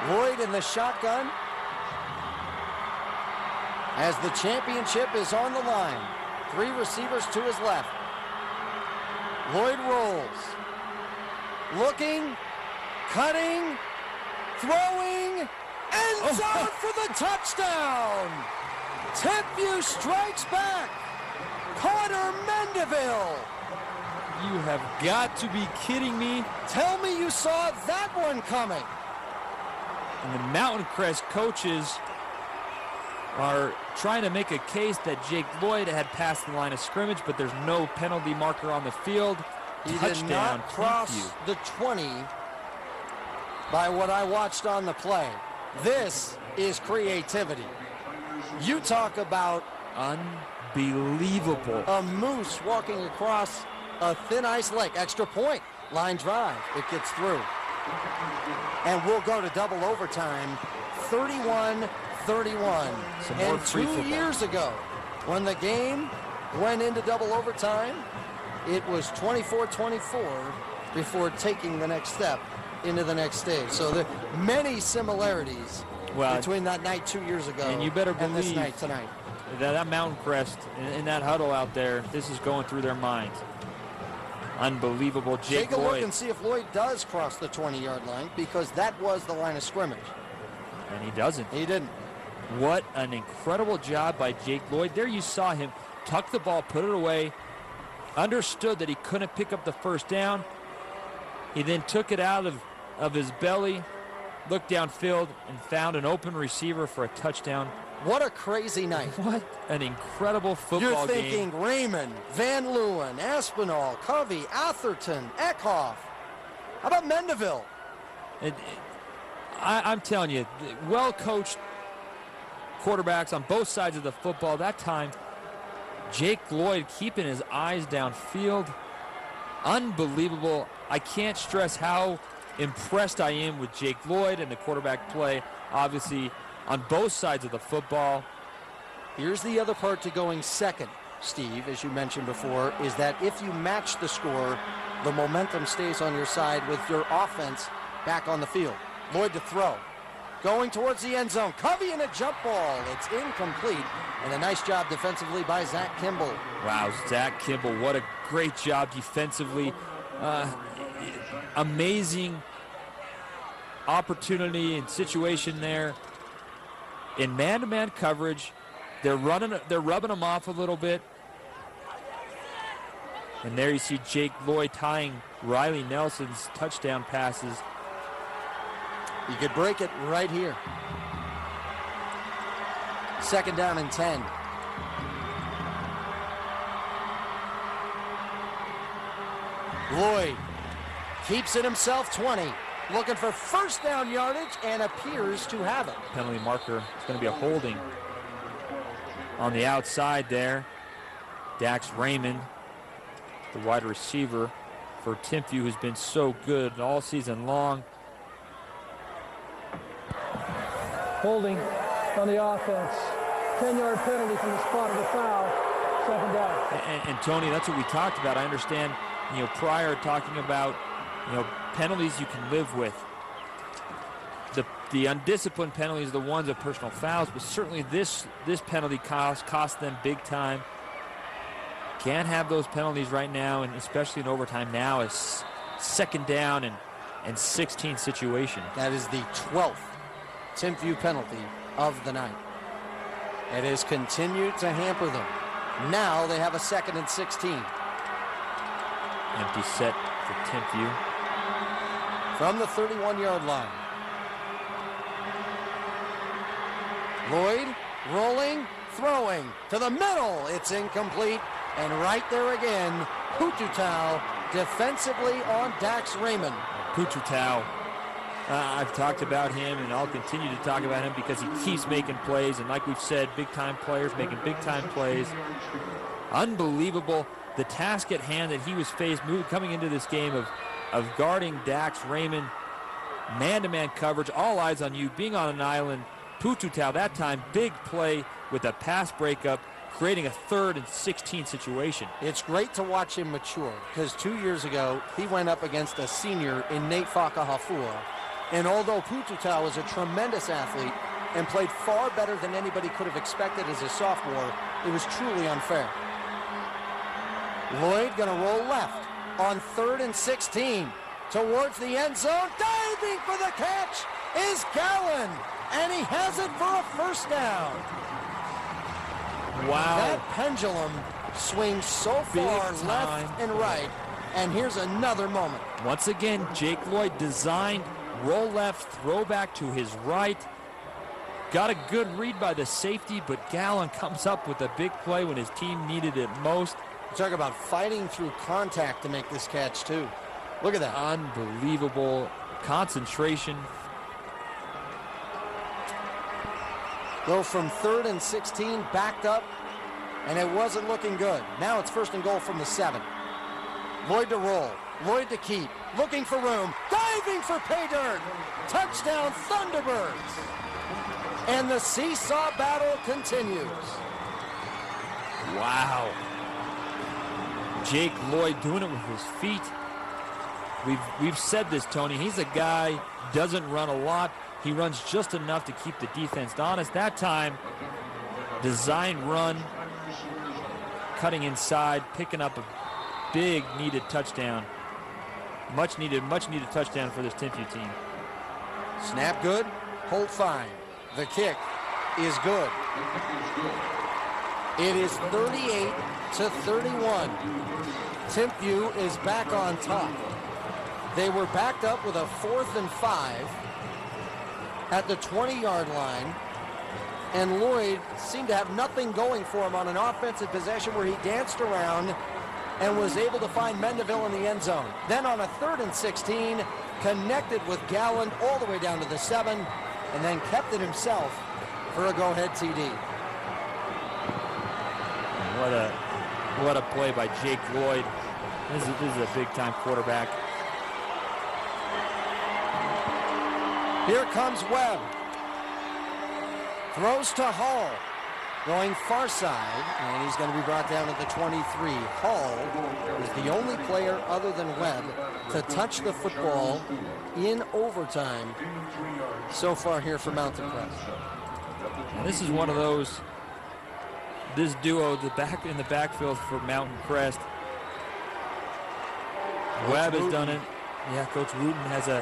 Lloyd in the shotgun as the championship is on the line. 3 receivers to his left. Lloyd rolls. Looking, cutting, throwing, end zone for the touchdown! Timp strikes back. Connor Mendeville. You have got to be kidding me. Tell me you saw that one coming. And the Mountain Crest coaches are trying to make a case that Jake Lloyd had passed the line of scrimmage, but there's no penalty marker on the field. He Touchdown, did not cross the 20 by what I watched on the play. This is creativity. You talk about unbelievable. A moose walking across a thin ice lake. Extra point. Line drive. It gets through. And we'll go to double overtime. 31-31. And 2 years ago, when the game went into double overtime, it was 24-24 before taking the next step into the next stage. So there are many similarities between that night 2 years ago and you better believe this night tonight. That Mountain Crest in that huddle out there, this is going through their minds. Unbelievable. Take a look and see if Lloyd does cross the 20-yard line, because that was the line of scrimmage. And he doesn't. He didn't. What an incredible job by Jake Lloyd. There you saw him tuck the ball, put it away, understood that he couldn't pick up the first down. He then took it out of his belly, looked downfield, and found an open receiver for a touchdown. What a crazy night. What an incredible football game. You're thinking Raymond, Van Leeuwen, Aspinall, Covey, Atherton, Eckhoff. How about Mendeville? I'm telling you, well-coached quarterbacks on both sides of the football. That time, Jake Lloyd keeping his eyes downfield. Unbelievable. I can't stress how impressed I am with Jake Lloyd and the quarterback play, obviously, on both sides of the football. Here's the other part to going second, Steve, as you mentioned before, is that if you match the score, the momentum stays on your side with your offense back on the field. Lloyd to throw. Going towards the end zone. Covey in a jump ball. It's incomplete. And a nice job defensively by Zach Kimball. Wow, Zach Kimball, what a great job defensively. Amazing opportunity and situation there. In man-to-man coverage, they're rubbing them off a little bit. And there you see Jake Lloyd tying Riley Nelson's touchdown passes. You could break it right here. Second down and 10. Lloyd keeps it himself, 20. Looking for first down yardage and appears to have it. Penalty marker. It's going to be a holding on the outside there. Dax Raymond, the wide receiver for Timp, who's been so good all season long. Holding on the offense. 10-yard penalty from the spot of the foul. Second down. And Tony, that's what we talked about. I understand, prior talking about, penalties you can live with. The undisciplined penalties are the ones of personal fouls, but certainly this penalty cost them big time. Can't have those penalties right now, and especially in overtime now. It's second down and 16 situation. That is the 12th Timp penalty of the night. It has continued to hamper them. Now they have a 2nd and 16. Empty set for Timp. From the 31-yard line. Lloyd rolling, throwing to the middle. It's incomplete. And right there again, Pututau defensively on Dax Raymond. Pututau, I've talked about him, and I'll continue to talk about him because he keeps making plays. And like we've said, big-time players making big-time plays. Unbelievable. The task at hand that he was faced coming into this game of guarding Dax Raymond, man-to-man coverage, all eyes on you, being on an island. Pututau, that time, big play with a pass breakup, creating a 3rd and 16 situation. It's great to watch him mature, because 2 years ago, he went up against a senior in Nate Fakahafua. And although Pututau was a tremendous athlete and played far better than anybody could have expected as a sophomore, it was truly unfair. Lloyd gonna roll left on 3rd and 16 towards the end zone. Diving for the catch is Gallen, and he has it for a first down. Wow. That pendulum swings so far left and right, and here's another moment. Once again, Jake Lloyd designed roll left, throw back to his right. Got a good read by the safety, but Gallen comes up with a big play when his team needed it most. Talk about fighting through contact to make this catch, too. Look at that. Unbelievable concentration. Go from 3rd and 16, backed up, and it wasn't looking good. Now it's 1st and goal from the 7. Lloyd to roll, Lloyd to keep, looking for room, diving for pay dirt. Touchdown Thunderbirds. And the seesaw battle continues. Wow. Jake Lloyd doing it with his feet. We've said this, Tony. He's a guy, doesn't run a lot. He runs just enough to keep the defense honest. That time, design run, cutting inside, picking up a big needed touchdown. Much needed touchdown for this Timp team. Snap good, hold fine. The kick is good. It is 38-31. Timpview is back on top. They were backed up with a 4th and 5 at the 20-yard line, and Lloyd seemed to have nothing going for him on an offensive possession where he danced around and was able to find Mendeville in the end zone. Then on a 3rd and 16, connected with Gallen all the way down to the 7, and then kept it himself for a go-ahead TD. What a play by Jake Lloyd. This is a big-time quarterback. Here comes Webb. Throws to Hall. Going far side, and he's going to be brought down at the 23. Hall is the only player other than Webb to touch the football in overtime so far here for Mountain Crest. This is one of those, this duo, in the backfield for Mountain Crest. Webb has done it. Yeah, Coach Wooten has a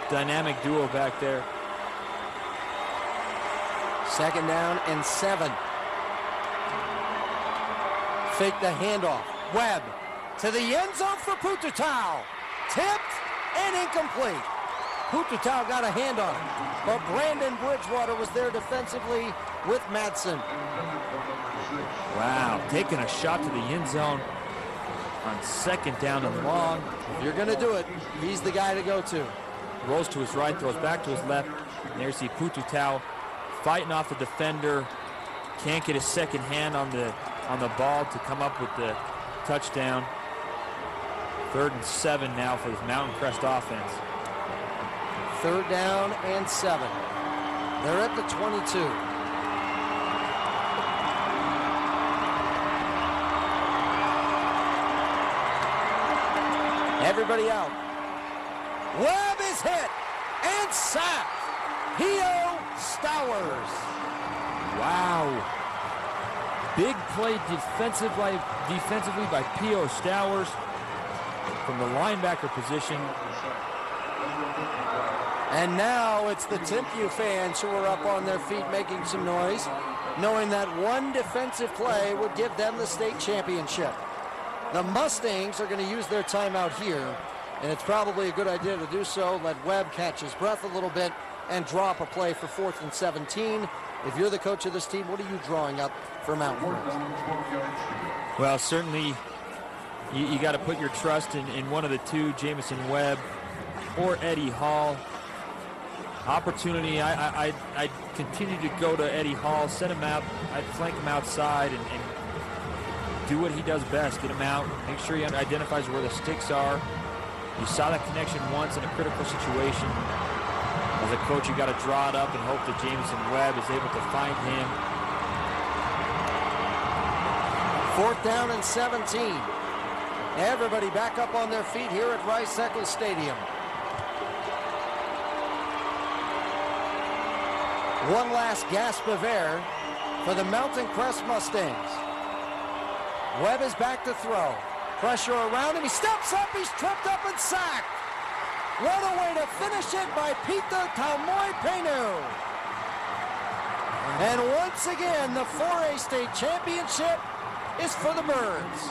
dynamic duo back there. 2nd down and 7. Fake the handoff. Webb to the end zone for Pututau. Tipped and incomplete. Pututau got a hand on it, but Brandon Bridgewater was there defensively with Madsen. Wow, taking a shot to the end zone on 2nd down and long. If you're going to do it, he's the guy to go to. Rolls to his right, throws back to his left. And there you see Pututau fighting off the defender. Can't get his second hand on the ball to come up with the touchdown. 3rd and 7 now for this Mountain Crest offense. 3rd down and 7. They're at the 22. Everybody out. Webb is hit and sacked. Pio Stowers. Wow. Big play defensively by Pio Stowers from the linebacker position. And now it's the Timpview fans who are up on their feet making some noise, knowing that one defensive play would give them the state championship. The Mustangs are going to use their timeout here, and it's probably a good idea to do so. Let Webb catch his breath a little bit and draw up a play for 4th and 17. If you're the coach of this team, what are you drawing up for Mountain Crest? Well, certainly you got to put your trust in one of the two, Jamison Webb or Eddie Hall. Opportunity, I continue to go to Eddie Hall, set him out, I'd flank him outside and do what he does best, get him out, make sure he identifies where the sticks are. You saw that connection once in a critical situation. As a coach, you got to draw it up and hope that Jamison Webb is able to find him. 4th down and 17. Everybody back up on their feet here at Rice-Eccles Stadium. One last gasp of air for the Mountain Crest Mustangs. Webb is back to throw. Pressure around him. He steps up. He's tripped up and sacked. What a way to finish it by Peter Talmoy-Penu. And once again, the 4A state championship is for the Birds.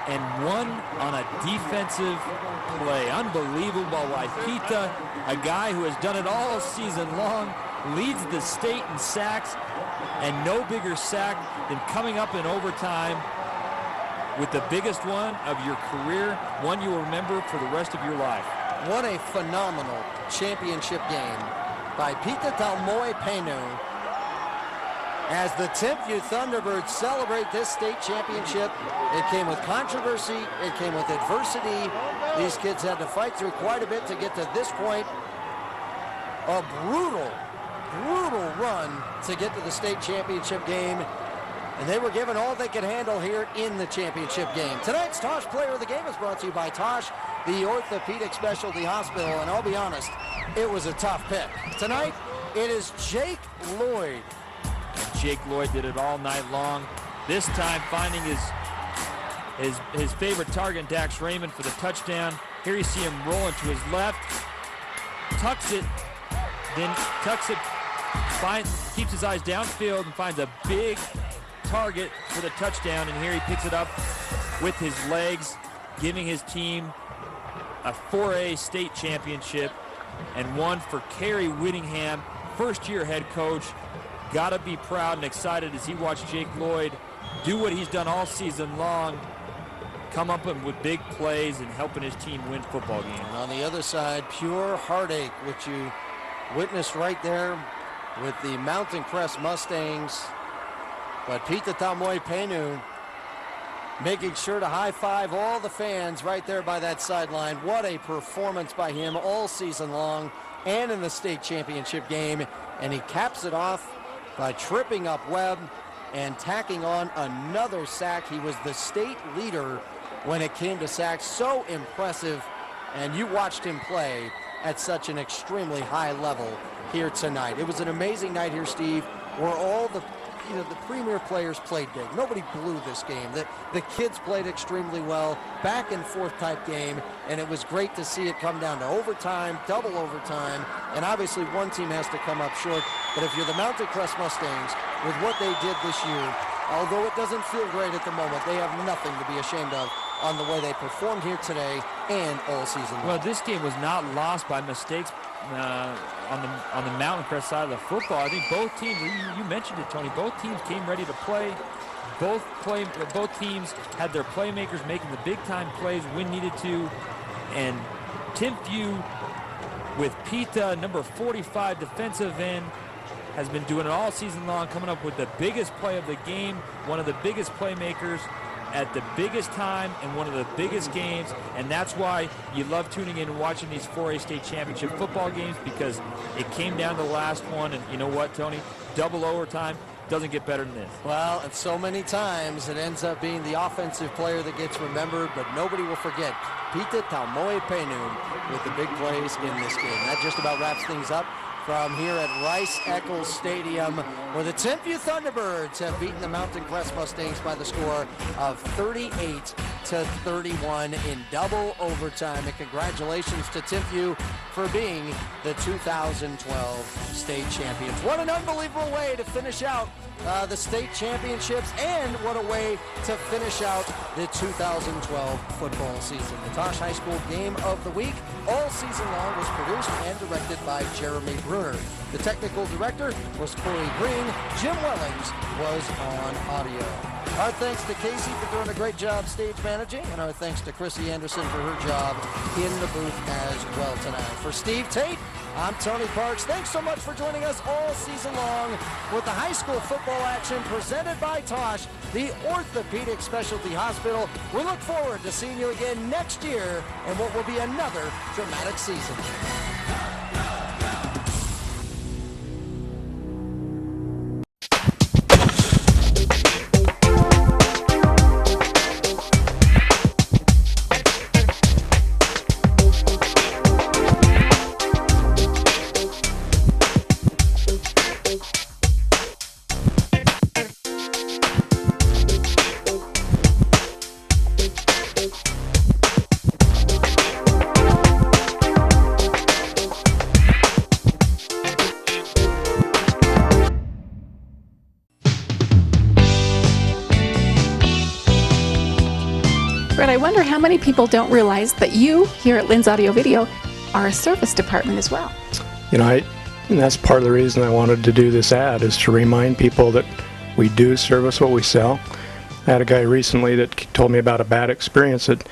And won on a defensive play. Unbelievable by Pita, a guy who has done it all season long, leads the state in sacks, and no bigger sack than coming up in overtime with the biggest one of your career, one you will remember for the rest of your life. What a phenomenal championship game by Peter Talmoy-Penu as the Timp Thunderbirds celebrate this state championship. It came with controversy, it came with adversity. These kids had to fight through quite a bit to get to this point. A brutal run to get to the state championship game. And they were given all they could handle here in the championship game. Tonight's Tosh Player of the Game is brought to you by Tosh, the Orthopedic Specialty Hospital. And I'll be honest, it was a tough pick. Tonight, it is Jake Lloyd. Jake Lloyd did it all night long. This time finding his favorite target, Dax Raymond, for the touchdown. Here you see him rolling to his left. Tucks it, then tucks it, keeps his eyes downfield and finds a big target for the touchdown, and here he picks it up with his legs, giving his team a 4A state championship, and one for Kerry Whittingham, first-year head coach. Gotta be proud and excited as he watched Jake Lloyd do what he's done all season long, come up with big plays and helping his team win football games. And on the other side, pure heartache, which you witnessed right there with the Mountain Crest Mustangs. But Peter Talmoy-Penu making sure to high-five all the fans right there by that sideline. What a performance by him all season long and in the state championship game. And he caps it off by tripping up Webb and tacking on another sack. He was the state leader when it came to sacks. So impressive. And you watched him play at such an extremely high level here tonight. It was an amazing night here, Steve, where all the premier players played big. Nobody blew this game. The kids played extremely well, back and forth type game, and it was great to see it come down to overtime, double overtime, and obviously one team has to come up short. But if you're the Mountain Crest Mustangs, with what they did this year, although it doesn't feel great at the moment, they have nothing to be ashamed of on the way they performed here today and all season long. Well, this game was not lost by mistakes on the Mountain Crest side of the football. I think both teams, you mentioned it, Tony, both teams came ready to play. Both teams had their playmakers making the big-time plays when needed to. And Timp with Pita, number 45 defensive end, has been doing it all season long, coming up with the biggest play of the game, one of the biggest playmakers at the biggest time in one of the biggest games, and that's why you love tuning in and watching these 4A state championship football games, because it came down to the last one, and you know what, Tony? Double overtime doesn't get better than this. Well, and so many times it ends up being the offensive player that gets remembered, but nobody will forget Peter Talmoy-Penu with the big plays in this game. That just about wraps things up from here at Rice-Eccles Stadium, where the Timp Thunderbirds have beaten the Mountain Crest Mustangs by the score of 38 38-31 in double overtime. And congratulations to Timp for being the 2012 state champions. What an unbelievable way to finish out the state championships, and what a way to finish out the 2012 football season. The Tosh High School Game of the Week all season long was produced and directed by Jeremy Bruner. The technical director was Corey Green. Jim Wellings was on audio. Our thanks to Casey for doing a great job stage managing, and our thanks to Chrissy Anderson for her job in the booth as well tonight. For Steve Tate, I'm Tony Parks. Thanks so much for joining us all season long with the high school football action presented by Tosh, the Orthopedic Specialty Hospital. We look forward to seeing you again next year in what will be another dramatic season. I wonder how many people don't realize that you here at Lynn's Audio Video are a service department as well. You know, and that's part of the reason I wanted to do this ad, is to remind people that we do service what we sell. I had a guy recently that told me about a bad experience, that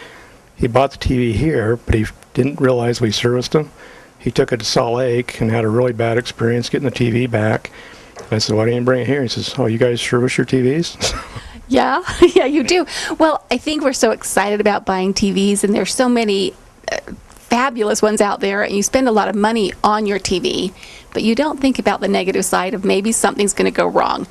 he bought the TV here, but he didn't realize we serviced him. He took it to Salt Lake and had a really bad experience getting the TV back. I said, why didn't you bring it here? He says, oh, you guys service your TVs? Yeah, yeah, you do. Well, I think we're so excited about buying TVs, and there's so many fabulous ones out there, and you spend a lot of money on your TV, but you don't think about the negative side of maybe something's going to go wrong.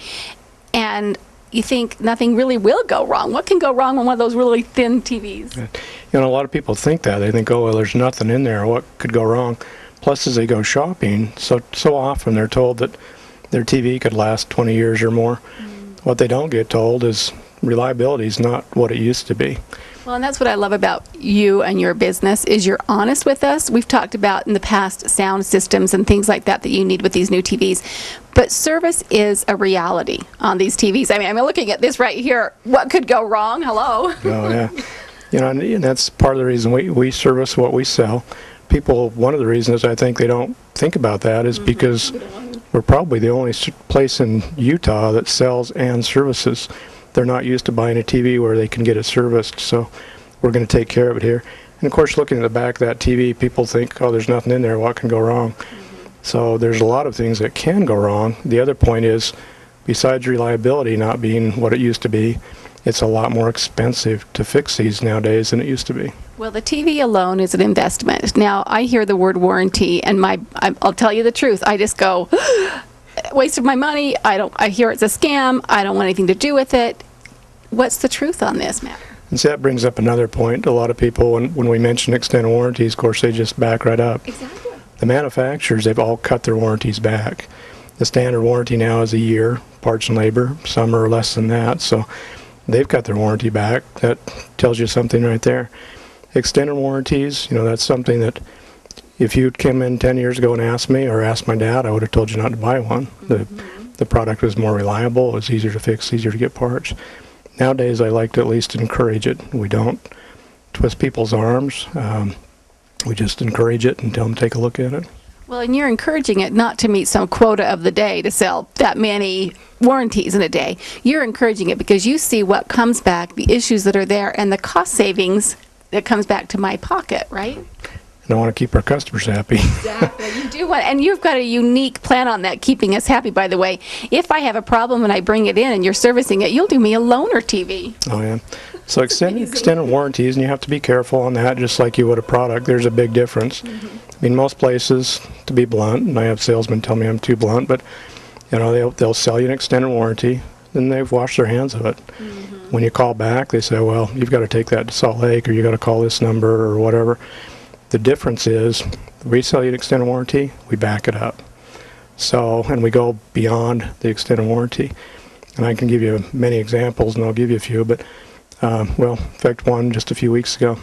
And you think nothing really will go wrong. What can go wrong on one of those really thin TVs? You know, a lot of people think that. They think, oh, well, there's nothing in there. What could go wrong? Plus, as they go shopping, so often they're told that their TV could last 20 years or more. What they don't get told is reliability is not what it used to be. Well, and that's what I love about you and your business, is you're honest with us. We've talked about in the past sound systems and things like that you need with these new TVs. But service is a reality on these TVs. I mean, I'm looking at this right here. What could go wrong? Hello? Oh, yeah. You know, and that's part of the reason we service what we sell. People, one of the reasons I think they don't think about that is because we're probably the only place in Utah that sells and services. They're not used to buying a TV where they can get it serviced, so we're going to take care of it here. And of course, looking at the back of that TV, people think, oh, there's nothing in there, what can go wrong? So there's a lot of things that can go wrong. The other point is, besides reliability not being what it used to be, it's a lot more expensive to fix these nowadays than it used to be. Well, the TV alone is an investment. Now, I hear the word warranty, and I'll tell you the truth. I just go, waste of my money. I hear it's a scam. I don't want anything to do with it. What's the truth on this matter? And so that brings up another point. A lot of people, when we mention extended warranties, of course, they just back right up. Exactly. The manufacturers, they've all cut their warranties back. The standard warranty now is a year, parts and labor. Some are less than that, so they've cut their warranty back. That tells you something right there. Extended warranties, you know, that's something that if you'd come in 10 years ago and asked me or asked my dad, I would have told you not to buy one. The product was more reliable, it was easier to fix, easier to get parts. Nowadays, I like to at least encourage it. We don't twist people's arms. We just encourage it and tell them to take a look at it. Well, and you're encouraging it not to meet some quota of the day to sell that many warranties in a day. You're encouraging it because you see what comes back, the issues that are there, and the cost savings that comes back to my pocket, right? And I want to keep our customers happy. Exactly. You do want, and you've got a unique plan on that, keeping us happy, by the way. If I have a problem and I bring it in and you're servicing it, you'll do me a loaner TV. Oh, yeah. So extended warranties, and you have to be careful on that, just like you would a product. There's a big difference. I mean, most places, to be blunt, and I have salesmen tell me I'm too blunt, but you know, they'll sell you an extended warranty, then they've washed their hands of it. When you call back, they say, well, you've got to take that to Salt Lake, or you got to call this number, or whatever. The difference is, we sell you an extended warranty, we back it up. So, and we go beyond the extended warranty. And I can give you many examples, and I'll give you a few, but Well, in fact, one just a few weeks ago,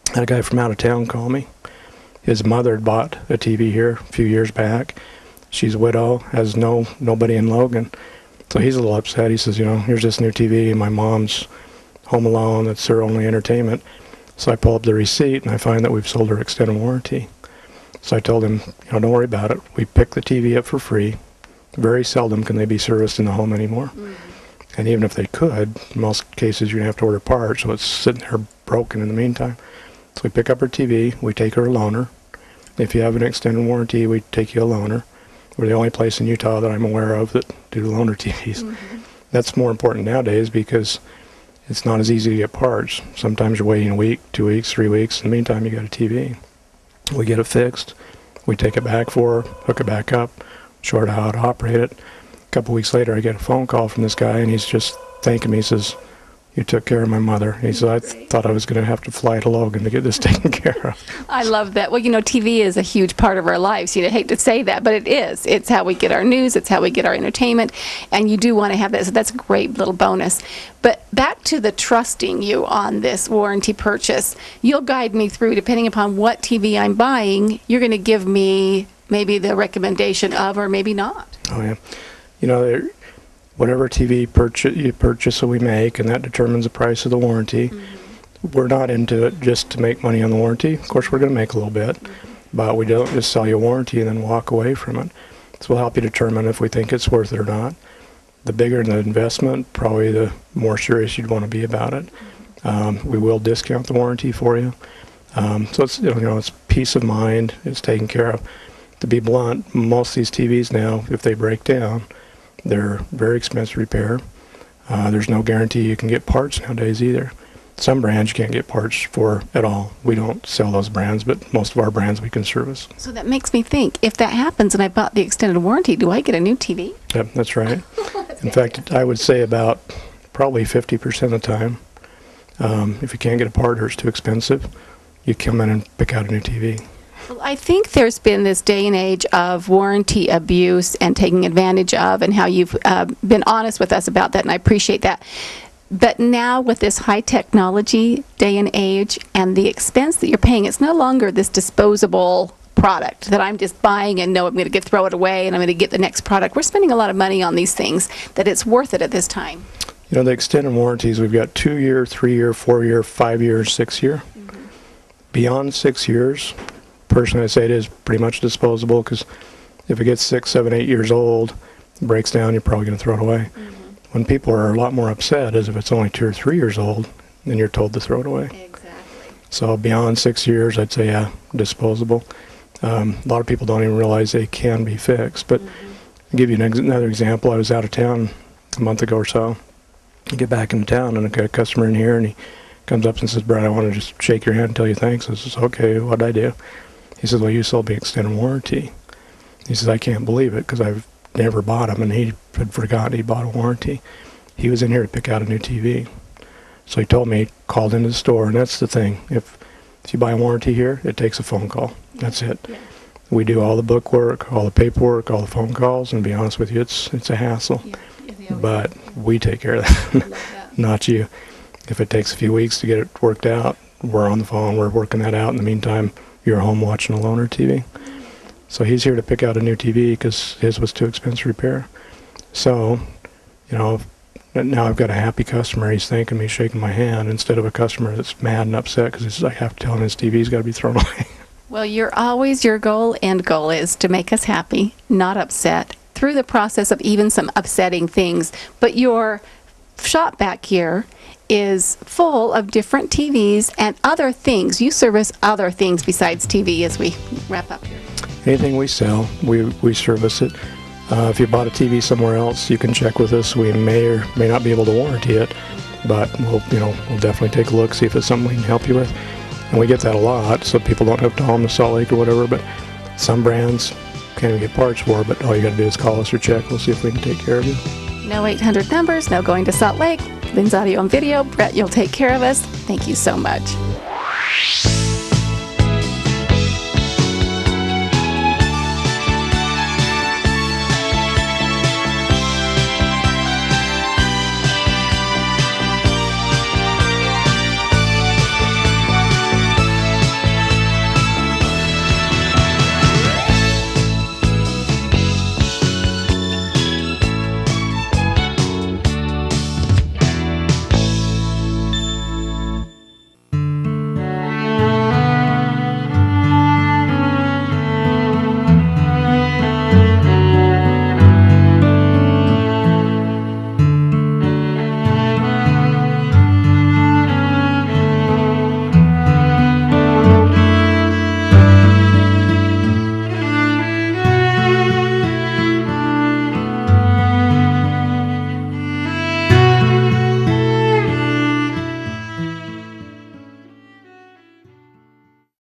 I had a guy from out of town call me. His mother had bought a TV here a few years back. She's a widow, has nobody in Logan. So he's a little upset. He says, here's this new TV, and my mom's home alone. That's her only entertainment. So I pull up the receipt, and I find that we've sold her extended warranty. So I told him, don't worry about it. We pick the TV up for free. Very seldom can they be serviced in the home anymore. And even if they could, in most cases you're going to have to order parts, so it's sitting there broken in the meantime. So we pick up her TV, we take her a loaner. If you have an extended warranty, we take you a loaner. We're the only place in Utah that I'm aware of that do loaner TVs. That's more important nowadays because it's not as easy to get parts. Sometimes you're waiting a week, 2 weeks, 3 weeks. In the meantime, you got a TV. We get it fixed. We take it back for her, hook it back up, show her how to operate it. A couple weeks later, I get a phone call from this guy, and he's just thanking me. He says, "You took care of my mother." He said, "I thought I was going to have to fly to Logan to get this taken care of." I love that. Well, TV is a huge part of our lives. I hate to say that, but it is. It's how we get our news. It's how we get our entertainment. And you do want to have that. So that's a great little bonus. But back to the trusting you on this warranty purchase. You'll guide me through, depending upon what TV I'm buying, you're going to give me maybe the recommendation of or maybe not. Oh, yeah. Whatever TV you purchase that we make, and that determines the price of the warranty. We're not into it just to make money on the warranty. Of course, we're going to make a little bit, but we don't just sell you a warranty and then walk away from it. So we'll help you determine if we think it's worth it or not. The bigger the investment, probably the more serious you'd want to be about it. We will discount the warranty for you. So it's it's peace of mind. It's taken care of. To be blunt, most of these TVs now, if they break down, they're very expensive to repair. There's no guarantee you can get parts nowadays either. Some brands you can't get parts for at all. We don't sell those brands, but most of our brands we can service. So that makes me think, if that happens and I bought the extended warranty, do I get a new TV? Yep, that's right. In fact, I would say about probably 50% of the time, if you can't get a part or it's too expensive, you come in and pick out a new TV. Well, I think there's been this day and age of warranty abuse and taking advantage of, and how you've been honest with us about that, and I appreciate that. But now with this high technology day and age and the expense that you're paying, it's no longer this disposable product that I'm just buying and know I'm going to throw it away and I'm going to get the next product. We're spending a lot of money on these things, that it's worth it at this time. The extended warranties, we've got 2-year, 3-year, 4-year, 5-year, 6-year. Beyond 6 years, personally, I say it is pretty much disposable, because if it gets 6, 7, 8 years old, it breaks down, you're probably going to throw it away. When people are a lot more upset is if it's only 2 or 3 years old, then you're told to throw it away. Exactly. So beyond 6 years, I'd say, yeah, disposable. A lot of people don't even realize they can be fixed. But I'll give you another example. I was out of town a month ago or so. I get back into town, and I got a customer in here, and he comes up and says, "Brad, I want to just shake your hand and tell you thanks." I says, "Okay, what did I do?" He says, "Well, you sold me extended warranty." He says, "I can't believe it, because I've never bought them," and he had forgotten he bought a warranty. He was in here to pick out a new TV. So he told me, he called into the store, and that's the thing. If you buy a warranty here, it takes a phone call. That's it. Yeah. We do all the book work, all the paperwork, all the phone calls, and to be honest with you, it's a hassle. Yeah, but we take care of that, not you. If it takes a few weeks to get it worked out, we're on the phone, we're working that out. In the meantime, you're home watching a loaner TV. So he's here to pick out a new TV because his was too expensive to repair. So, now I've got a happy customer. He's thanking me, shaking my hand, instead of a customer that's mad and upset because I have to tell him his TV's got to be thrown away. Well, your end goal is to make us happy, not upset, through the process of even some upsetting things. But your shop back here is full of different TVs and other things. You service other things besides TV as we wrap up here. Anything we sell, we service it. If you bought a TV somewhere else, you can check with us. We may or may not be able to warranty it, but we'll definitely take a look, see if it's something we can help you with. And we get that a lot, so people don't have to haul them to Salt Lake or whatever, but some brands can't even get parts for, but all you got to do is call us or check. We'll see if we can take care of you. No 800 numbers, no going to Salt Lake. Lynn's Audio and Video. Brett, you'll take care of us. Thank you so much.